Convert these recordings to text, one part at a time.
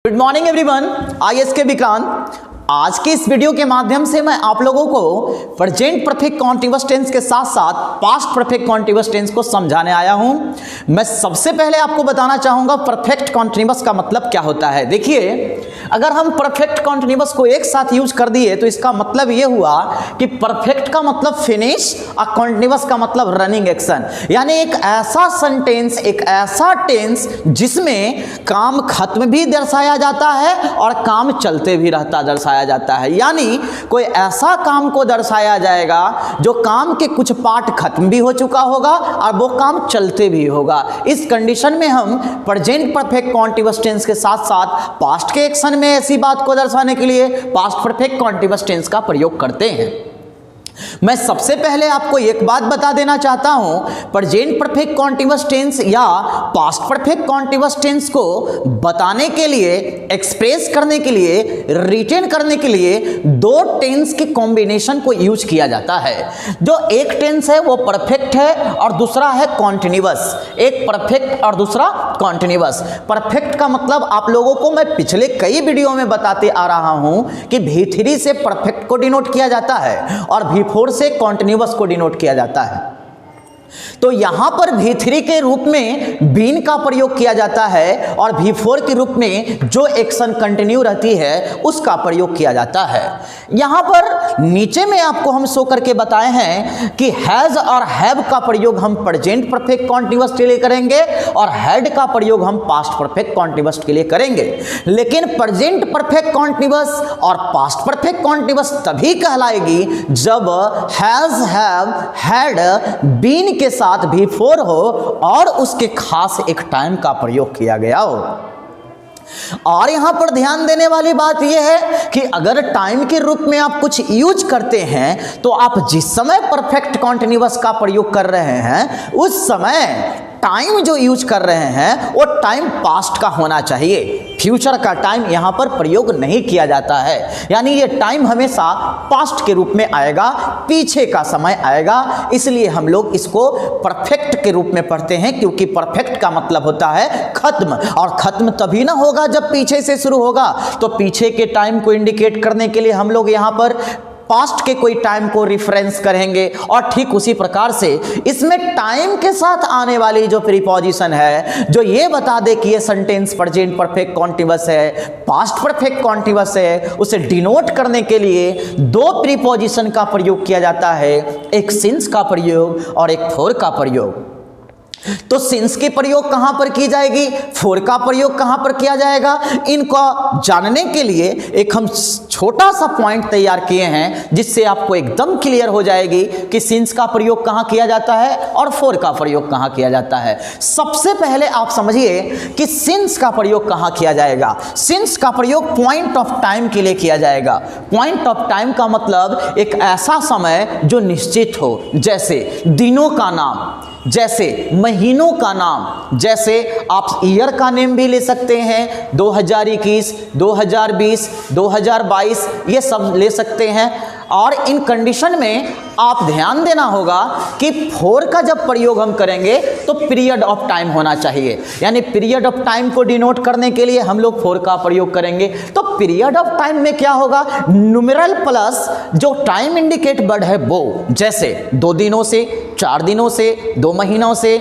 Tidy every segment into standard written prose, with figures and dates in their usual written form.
Good morning everyone, ISK Vikrant. आज के इस वीडियो के माध्यम से मैं आप लोगों को प्रेजेंट परफेक्ट कॉन्टिन्यूअस टेंस के साथ साथ पास्ट परफेक्ट कॉन्टिन्यूअस टेंस को समझाने आया हूं। मैं सबसे पहले आपको बताना चाहूंगा परफेक्ट कॉन्टिन्यूअस का मतलब क्या होता है। देखिए, अगर हम परफेक्ट कॉन्टिन्यूअस को एक साथ यूज कर दिए तो इसका मतलब यह हुआ कि परफेक्ट का मतलब फिनिश और कॉन्टिन्यूअस का मतलब रनिंग एक्शन, यानी एक ऐसा सेंटेंस, एक ऐसा टेंस जिसमें काम खत्म भी दर्शाया जाता है और काम चलते भी रहता दर्शाया जाता है। यानी कोई ऐसा काम को दर्शाया जाएगा जो काम के कुछ पार्ट खत्म भी हो चुका होगा और वो काम चलते भी होगा। इस कंडीशन में हम प्रेजेंट परफेक्ट कॉन्टिन्यूअस टेंस के साथ साथ पास्ट के एक्शन में ऐसी बात को दर्शाने के लिए पास्ट परफेक्ट कॉन्टिन्यूअस टेंस का प्रयोग करते हैं। मैं सबसे पहले आपको एक बात बता देना चाहता हूं, प्रेजेंट परफेक्ट कॉन्टिन्यूअस टेंस या पास्ट परफेक्ट कॉन्टिन्यूअस टेंस को बताने के लिए, एक्सप्रेस करने के लिए, रिटेन करने के लिए दो टेंस के कॉम्बिनेशन को यूज किया जाता है। जो एक टेंस है वो परफेक्ट है और दूसरा है कॉन्टिन्यूअस। एक परफेक्ट और दूसरा कॉन्टिन्यूअस। परफेक्ट का मतलब आप लोगों को मैं पिछले कई वीडियो में बताते आ रहा हूं कि V3 से परफेक्ट को डिनोट किया जाता है और V4 से कॉन्टिन्यूअस को डिनोट किया जाता है। तो यहां पर V3 के रूप में बीन का प्रयोग किया जाता है और V4 के रूप में जो एक्शन कंटिन्यू रहती है उसका प्रयोग किया जाता है। यहां पर नीचे में आपको हम शो करके बताए हैं कि हैज और हैव का प्रयोग हम प्रेजेंट परफेक्ट कॉन्टिन्यूअस के लिए करेंगे और हैड का प्रयोग हम पास्ट परफेक्ट कॉन्टिन्यूअस के लिए करेंगे। लेकिन प्रेजेंट परफेक्ट कॉन्टिन्यूअस और पास्ट परफेक्ट कॉन्टिन्यूअस तभी कहलाएगी जब हैज, हैव, हैड, बीन के साथ V4 हो और उसके खास एक टाइम का प्रयोग किया गया हो। और यहां पर ध्यान देने वाली बात यह है कि अगर टाइम के रूप में आप कुछ यूज करते हैं तो आप जिस समय परफेक्ट कॉन्टिन्यूअस का प्रयोग कर रहे हैं उस समय टाइम जो यूज कर रहे हैं वो टाइम पास्ट का होना चाहिए। फ्यूचर का टाइम यहां पर प्रयोग नहीं किया जाता है, यानी ये टाइम हमेशा पास्ट के रूप में आएगा, पीछे का समय आएगा। इसलिए हम लोग इसको परफेक्ट के रूप में पढ़ते हैं, क्योंकि परफेक्ट का मतलब होता है खत्म, और खत्म तभी ना होगा जब पीछे से शुरू होगा। तो पीछे के टाइम को इंडिकेट करने के लिए हम लोग यहां पर पास्ट के कोई टाइम को रिफरेंस करेंगे। और ठीक उसी प्रकार से इसमें टाइम के साथ आने वाली जो प्रीपोजिशन है जो ये बता दे कि ये सेंटेंस प्रेजेंट परफेक्ट कॉन्टिन्यूअस है, पास्ट परफेक्ट कॉन्टिन्यूअस है, उसे डिनोट करने के लिए दो प्रीपोजिशन का प्रयोग किया जाता है, एक सिंस का प्रयोग और एक फॉर का प्रयोग। तो सिंस के प्रयोग कहां पर की जाएगी, फॉर का प्रयोग कहां पर किया जाएगा, इनको जानने के लिए एक हम छोटा सा पॉइंट तैयार किए हैं जिससे आपको एकदम क्लियर हो जाएगी कि सिंस का प्रयोग कहां किया जाता है और फॉर का प्रयोग कहां किया जाता है। सबसे पहले आप समझिए कि सिंस का प्रयोग कहां किया जाएगा। सिंस का प्रयोग पॉइंट ऑफ टाइम के लिए किया जाएगा। पॉइंट ऑफ टाइम का मतलब एक ऐसा समय जो निश्चित हो, जैसे दिनों का नाम, जैसे महीनों का नाम, जैसे आप ईयर का नेम भी ले सकते हैं, 2021, 2020, 2022, ये सब ले सकते हैं। और इन कंडीशन में आप ध्यान देना होगा कि फॉर का जब प्रयोग हम करेंगे तो पीरियड ऑफ टाइम होना चाहिए, यानी पीरियड ऑफ टाइम को डिनोट करने के लिए हम लोग फॉर का प्रयोग करेंगे। तो पीरियड ऑफ टाइम में क्या होगा, न्यूमेरल प्लस जो टाइम इंडिकेट वर्ड है वो, जैसे 2 दिनों से, 4 दिनों से, 2 महीनों से,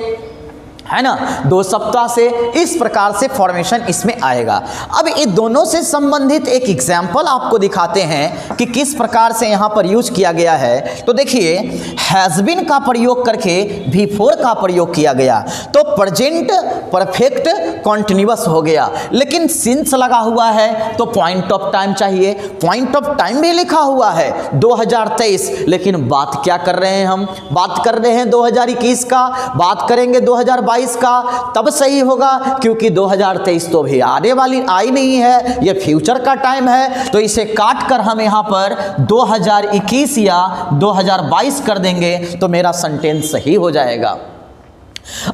है ना, 2 सप्ताह से, इस प्रकार से फॉर्मेशन इसमें आएगा। अब ये दोनों से संबंधित एक एग्जाम्पल आपको दिखाते हैं कि किस प्रकार से यहाँ पर यूज किया गया है। तो देखिए, हैज बीन का प्रयोग करके V4 का प्रयोग किया गया तो प्रेजेंट परफेक्ट कॉन्टिन्यूअस हो गया। लेकिन सिंस लगा हुआ है तो पॉइंट ऑफ टाइम चाहिए, पॉइंट ऑफ टाइम भी लिखा हुआ है 2023, लेकिन बात क्या कर रहे हैं हम, बात कर रहे हैं 2021 का, बात करेंगे 2022 का, तब सही होगा, क्योंकि 2023 तो भी आने वाली आई नहीं है, ये फ्यूचर का टाइम है। तो इसे काट कर हम यहां पर 2021 या 2022 कर देंगे तो मेरा सेंटेंस सही हो जाएगा।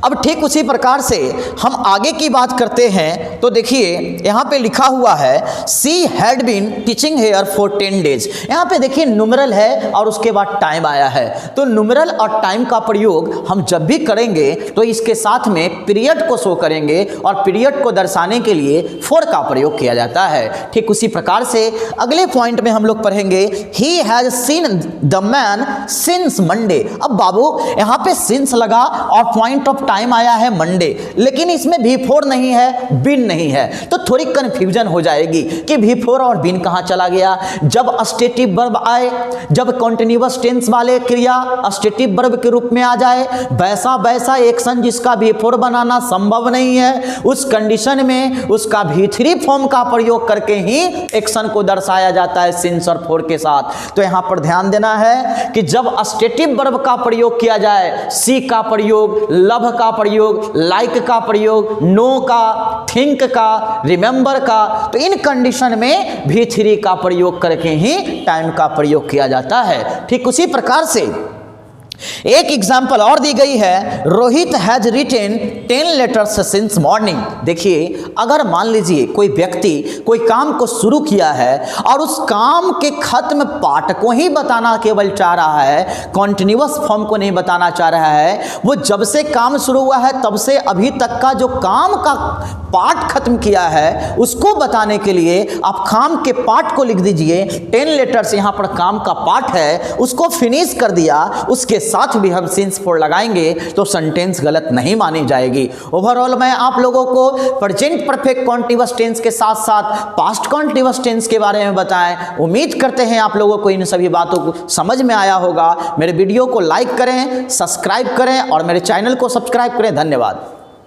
अब ठीक उसी प्रकार से हम आगे की बात करते हैं तो देखिए यहाँ पे लिखा हुआ है she had been teaching here for 10 days. यहाँ पे देखिए न्यूमेरल है और उसके बाद टाइम आया है, तो न्यूमेरल और टाइम का प्रयोग हम जब भी करेंगे तो इसके साथ में पीरियड को शो करेंगे और पीरियड को दर्शाने के लिए फॉर का प्रयोग किया जाता है। ठीक उसी प्रकार से अगले पॉइंट में हम लोग पढ़ेंगे he has seen the man since Monday. अब बाबू यहाँ पे सिंस लगा और पॉइंट ऑफ टाइम आया है मंडे, लेकिन इसमें बिफोर नहीं है, बीन नहीं है, तो थोड़ी कंफ्यूजन हो जाएगी कि बिफोर और बीन कहां चला गया। जब स्टेटिव वर्ब आए, जब कॉन्टिन्यूअस टेंस वाले क्रिया स्टेटिव वर्ब के रूप में आ जाए, वैसा वैसा एक्शन जिसका बिफोर बनाना संभव नहीं है, उस कंडीशन में उसका V3 फॉर्म का प्रयोग करके ही एक्शन को दर्शाया जाता है सिंस और फोर के साथ। तो यहां पर ध्यान देना है कि जब स्टेटिव वर्ब का प्रयोग किया जाए, सी का प्रयोग, लव का प्रयोग, लाइक का प्रयोग, नो का, थिंक का, रिमेंबर का, तो इन कंडीशन में V3 का प्रयोग करके ही टाइम का प्रयोग किया जाता है। ठीक उसी प्रकार से एक एग्जाम्पल और दी गई है, Rohit has retain 10 letters since morning. देखिए अगर मान लीजिए कोई व्यक्ति कोई काम को शुरू किया है और उस काम के खत्म पार्ट को ही बताना केवल चाह रहा है, कॉन्टिन्यूअस फॉर्म को नहीं बताना चाह रहा है, वो जब से काम शुरू हुआ है तब से अभी तक का जो काम का पार्ट खत्म किया है उसको बताने के लिए आप काम के पार्ट को लिख दीजिए। 10 लेटर्स यहाँ पर काम का पार्ट है, उसको फिनिश कर दिया, उसके साथ भी हम सिंस फोर लगाएंगे तो सेंटेंस गलत नहीं मानी जाएगी। ओवरऑल मैं आप लोगों को प्रेजेंट परफेक्ट कॉन्टिन्यूअस टेंस के साथ साथ पास्ट कॉन्टिन्यूअस टेंस के बारे में बताएं। उम्मीद करते हैं आप लोगों को इन सभी बातों को समझ में आया होगा। मेरे वीडियो को लाइक करें, सब्सक्राइब करें और मेरे चैनल को सब्सक्राइब करें। धन्यवाद।